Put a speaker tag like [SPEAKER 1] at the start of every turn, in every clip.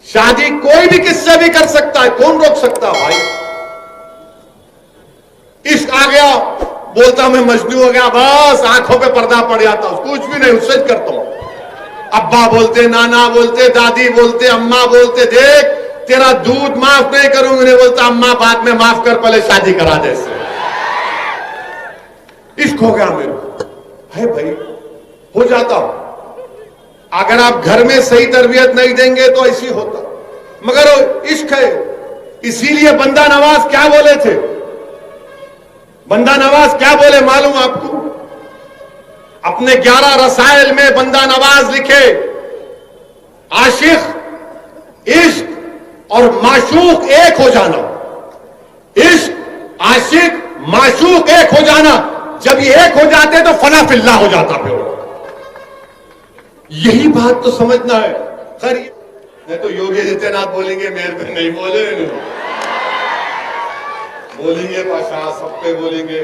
[SPEAKER 1] शादी कोई भी किससे भी कर सकता है, कौन रोक सकता है भाई? इश्क आ गया, बोलता मैं मजनू हो गया, बस आंखों पे पर्दा पड़ जाता हूं, कुछ भी नहीं, उससे करता हूं। अब्बा बोलते, नाना बोलते, दादी बोलते, अम्मा बोलते, देख तेरा दूध माफ नहीं करूंगी, नहीं बोलता अम्मा बाद में माफ कर, पहले शादी करा दे। इश्क हो गया मेरे है भाई, हो जाता हूं। अगर आप घर में सही तरबियत नहीं देंगे तो ऐसी होता, मगर इश्क है। इसीलिए बंदा नवाज क्या बोले थे? बंदा नवाज क्या बोले मालूम आपको? अपने 11 रसायल में बंदा नवाज लिखे, आशिक, इश्क और माशूक एक हो जाना। इश्क, आशिक, माशूक एक हो जाना। जब ये एक हो जाते तो फना फिल्ला हो जाता। फिर यही बात तो समझना है। खैर नहीं तो योगी आदित्यनाथ बोलेंगे मेरे पे नहीं बोले, बोलेंगे पाशा सब पे बोलेंगे,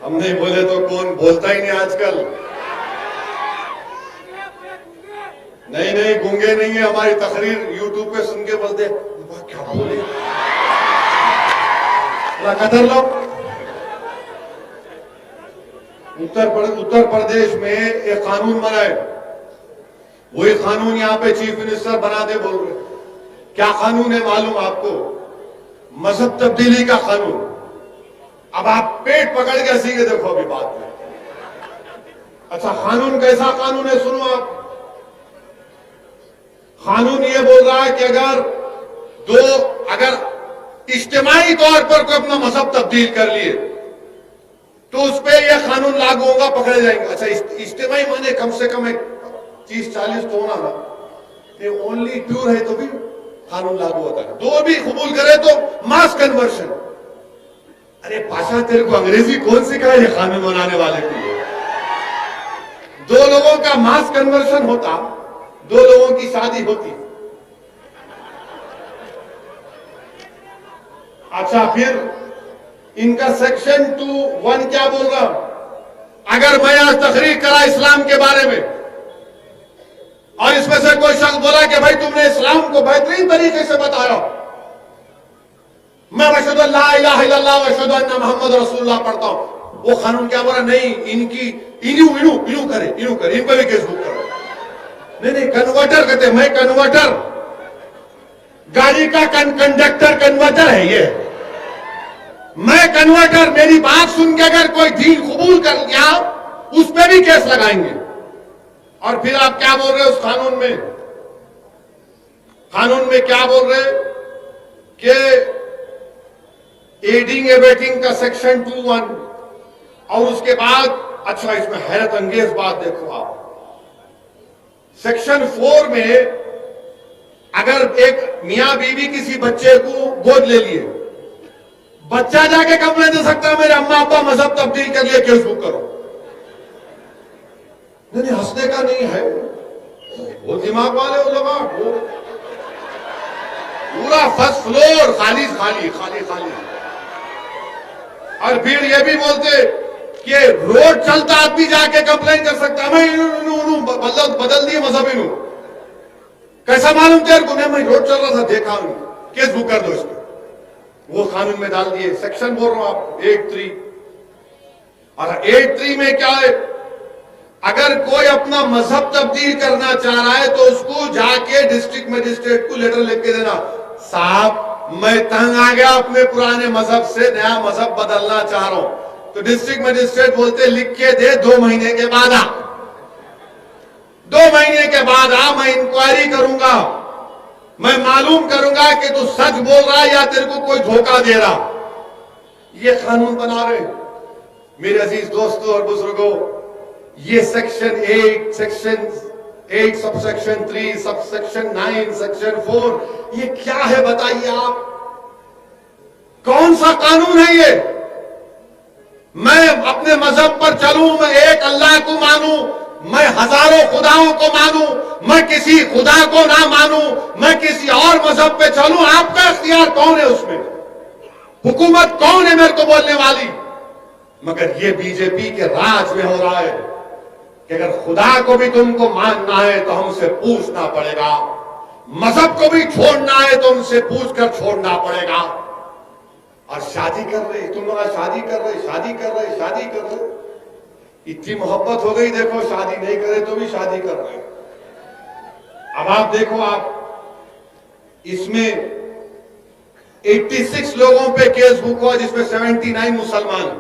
[SPEAKER 1] हम नहीं बोले तो कौन बोलता ही नहीं आजकल। नहीं गूंगे नहीं है, हमारी तकरीर यूट्यूब पे सुन के बोलते क्या बोले, कतर लो। उत्तर प्रदेश में एक कानून बना है, वही कानून यहां पे चीफ मिनिस्टर बना दे बोल रहे। क्या कानून है मालूम आपको? मजहब तब्दीली का कानून। अब आप पेट पकड़ के सीखे देखो अभी बात में। अच्छा कानून कैसा कानून है सुनो आप। कानून ये बोल रहा है कि अगर इज्तिमाई तौर पर कोई अपना मजहब तब्दील कर लिए तो उस पर यह कानून लागू होगा, पकड़े जाएंगे। अच्छा इज्तिमाई माने कम से कम 30-40 तो होना ना, ये ओनली प्योर है तो भी कानून लागू होता है, दो भी कबूल करे तो मास कन्वर्शन। अरे पाशा तेरे को अंग्रेजी कौन सिखाए ये कानून बनाने वाले को? दो लोगों का मास कन्वर्शन होता, दो लोगों की शादी होती। अच्छा फिर इनका सेक्शन 2(1) क्या बोल रहा? अगर मैं आज तकरीर करा इस्लाम के बारे में और इसमें से कोई शख्स बोला कि भाई तुमने इस्लाम को बेहतरीन तरीके से बताया, मैं अशहदु अल्ला इलाहा इल्लल्लाह व अशहदु अन्ना मुहम्मद रसूलुल्लाह पढ़ता हूं, वो कानून क्या बोला? नहीं इनकी इनू करे, इन पर भी केस बुक करो। नहीं कन्वर्टर कहते, मैं कन्वर्टर, गाड़ी का कंडक्टर कन्वर्टर है ये, मैं कन्वर्टर। मेरी बात सुन के अगर कोई दीन कबूल कर लिया उस पर भी केस लगाएंगे। और फिर आप क्या बोल रहे हो उस कानून में? कानून में क्या बोल रहे कि एडिंग एबेटिंग का सेक्शन 2(1) और उसके बाद अच्छा इसमें हैरत अंगेज बात देखो आप, सेक्शन 4 में अगर एक मियां बीवी किसी बच्चे को गोद ले लिए, बच्चा जाके कंप्लेन दे सकता है मेरे अम्मा अब्बा मजहब तब्दील कर लिए, केस बुक करो। नहीं हंसने का नहीं है, वो दिमाग वाले वो लोग पूरा फर्स्ट फ्लोर खाली। और फिर ये भी बोलते कि रोड चलता आदमी जाके कंप्लेन कर सकता है, मैं बदल दिए मजहब इनू। कैसा मालूम तेरे को? मैं रोड चल रहा था देखा, केस बुक कर दो इसको। वो कानून में डाल दिए। सेक्शन बोल रहा हूं आपको 8(3) और 8(3) में क्या है? अगर कोई अपना मजहब तब्दील करना चाह रहा है तो उसको जाके डिस्ट्रिक्ट मजिस्ट्रेट को लेटर लिख के देना, साहब मैं तंग आ गया अपने पुराने मजहब से, नया मजहब बदलना चाह रहा हूं। तो डिस्ट्रिक्ट मजिस्ट्रेट बोलते लिख के दे, 2 महीने के बाद आ, 2 महीने के बाद आ, मैं इंक्वायरी करूंगा, मैं मालूम करूंगा कि तू सच बोल रहा है या तेरे को कोई धोखा दे रहा। ये कानून बना रहे मेरे अजीज दोस्तों और बुजुर्गों। ये सेक्शन 8 सबसेक्शन 3 सबसेक्शन 9 सेक्शन 4 ये क्या है बताइए आप? कौन सा कानून है ये? मैं अपने मजहब पर चलूं, मैं एक अल्लाह को मानूं, मैं हजारों खुदाओं को मानूं, मैं किसी खुदा को ना मानूं, मैं किसी और मजहब पे चलूं, आपका इख्तियार कौन है उसमें? हुकूमत कौन है मेरे को बोलने वाली? मगर ये बीजेपी के राज में हो रहा है कि अगर खुदा को भी तुमको मानना है तो हमसे पूछना पड़ेगा, मजहब को भी छोड़ना है तो उनसे पूछकर छोड़ना पड़ेगा। और शादी कर रहे, तुम लोग शादी कर रहे, शादी कर रहे, शादी कर रहे, इतनी मोहब्बत हो गई, देखो शादी नहीं करे तो भी शादी कर रहे। अब आप देखो, आप इसमें 86 लोगों पे केस बुक हुआ जिसमें 79 मुसलमान,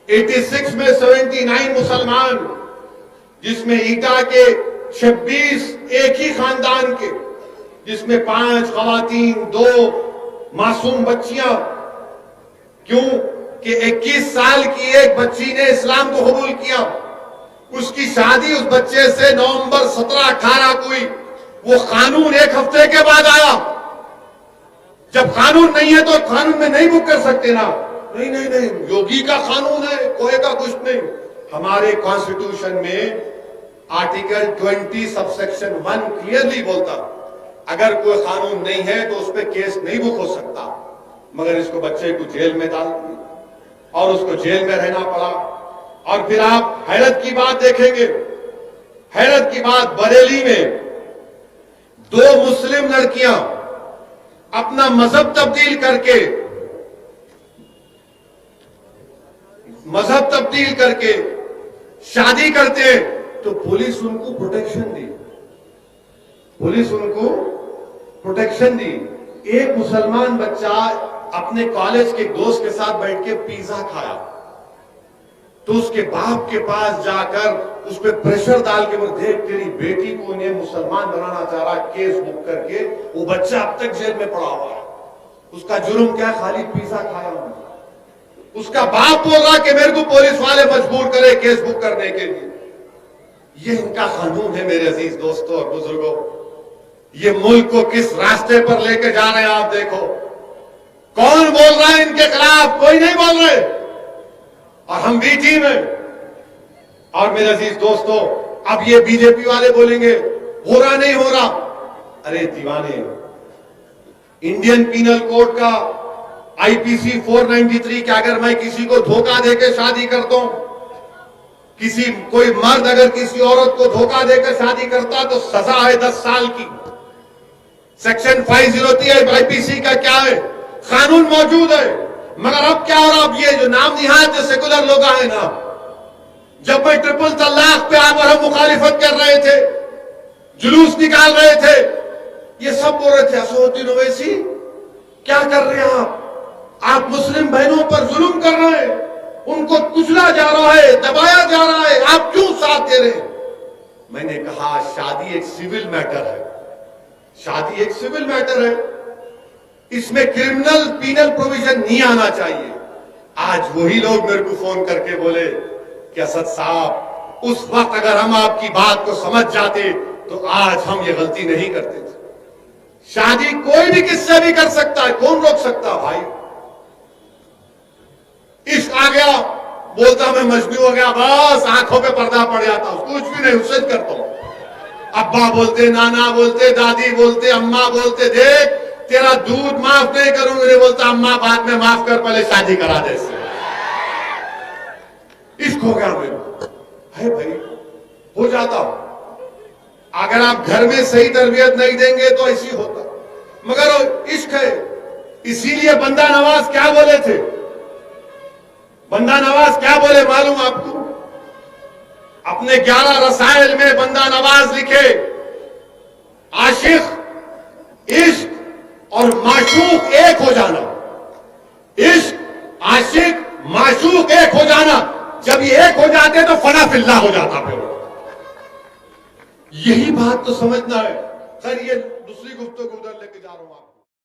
[SPEAKER 1] 86 में 79 मुसलमान, जिसमें ईटा के 26 एक ही खानदान के, जिसमें 5 खवातीन, 2 मासूम बच्चियां। क्यों कि 21 साल की एक बच्ची ने इस्लाम को कबूल किया, उसकी शादी उस बच्चे से नवंबर 17-18 को हुई। वो कानून एक हफ्ते के बाद आया। जब कानून नहीं है तो कानून में नहीं बुक कर सकते ना। नहीं नहीं नहीं, योगी का कानून है, कोई का कुछ नहीं। हमारे कॉन्स्टिट्यूशन में आर्टिकल 20 सबसेक्शन 1 क्लियरली बोलता, अगर कोई कानून नहीं है तो उस पर केस नहीं बुक हो सकता। मगर इसको बच्चे को जेल में डाल दिया और उसको जेल में रहना पड़ा। और फिर आप हैरत की बात देखेंगे, हैरत की बात, बरेली में 2 मुस्लिम लड़कियां अपना मजहब तब्दील करके शादी करते हैं तो पुलिस उनको प्रोटेक्शन दी, पुलिस उनको प्रोटेक्शन दी। एक मुसलमान बच्चा अपने कॉलेज के दोस्त के साथ बैठ के पिज्जा खाया तो उसके बाप के पास जाकर उस पर प्रेशर डाल के बोले, देख तेरी बेटी को उन्हें मुसलमान बनाना चाह रहा, केस बुक करके। वो बच्चा अब तक जेल में पड़ा हुआ है। उसका जुर्म क्या, खाली पिज्जा खाया उन्होंने। उसका बाप बोल रहा कि मेरे को पुलिस वाले मजबूर करे केस बुक करने के लिए। ये इनका कानून है मेरे अजीज दोस्तों और बुजुर्गों। ये मुल्क को किस रास्ते पर लेके जा रहे हैं आप देखो। कौन बोल रहा है इनके खिलाफ? कोई नहीं बोल रहे, और हम भी टीम है। और मेरे अजीज दोस्तों, अब ये बीजेपी वाले बोलेंगे हो रहा नहीं हो रहा। अरे दीवाने, इंडियन पीनल कोड का आईपीसी 493 के अगर मैं किसी को धोखा देकर शादी करता हूं, कोई मर्द अगर किसी औरत को धोखा देकर शादी करता तो सजा है 10 साल की। सेक्शन 503 आईपीसी का क्या है, कानून मौजूद है। मगर अब क्या हो रहा, अब ये जो नाम निहाद जो सेकुलर लोग आए ना, जब मैं ट्रिपल तलाक पे आप और हम मुखालिफत कर रहे थे, जुलूस निकाल रहे थे, ये सब बोल रहे थे असदुद्दीन ओवैसी क्या कर रहे हैं आप मुस्लिम बहनों पर जुल्म कर रहे हैं, उनको कुचला जा रहा है, दबाया जा रहा है, आप क्यों साथ दे रहे हैं? मैंने कहा शादी एक सिविल मैटर है, शादी एक सिविल मैटर है, इसमें क्रिमिनल पीनल प्रोविजन नहीं आना चाहिए। आज वही लोग मेरे को फोन करके बोले कि असद साहब, उस वक्त अगर हम आपकी बात को समझ जाते तो आज हम ये गलती नहीं करते थे। शादी कोई भी किससे भी कर सकता है, कौन रोक सकता भाई? इश्क आ गया, बोलता मैं मजनू हो गया, बस आंखों पे पर्दा पड़ जाता, कुछ भी नहीं, उससे करता हूं। अब्बा बोलते, नाना बोलते, दादी बोलते, अम्मा बोलते, देख तेरा दूध माफ नहीं करूंगी, नहीं बोलता अम्मा बाद में माफ कर, पहले शादी करा दे। इश्क हो गया मेरे है भाई, हो जाता। अगर आप घर में सही तरबियत नहीं देंगे तो ऐसी होता, मगर इश्क है। इसीलिए बंदा नवाज क्या बोले थे, बंदा नवाज क्या बोले मालूम आपको? अपने 11 रसायल में बंदा नवाज लिखे, आशिक, इश्क और माशूक एक हो जाना, इश्क, आशिक, माशूक एक हो जाना। जब ये एक हो जाते तो फना फिल्ला हो जाता। फिर यही बात तो समझना है। सर ये दूसरी गुफ्तगू उधर लेके जा रहा हूं आप।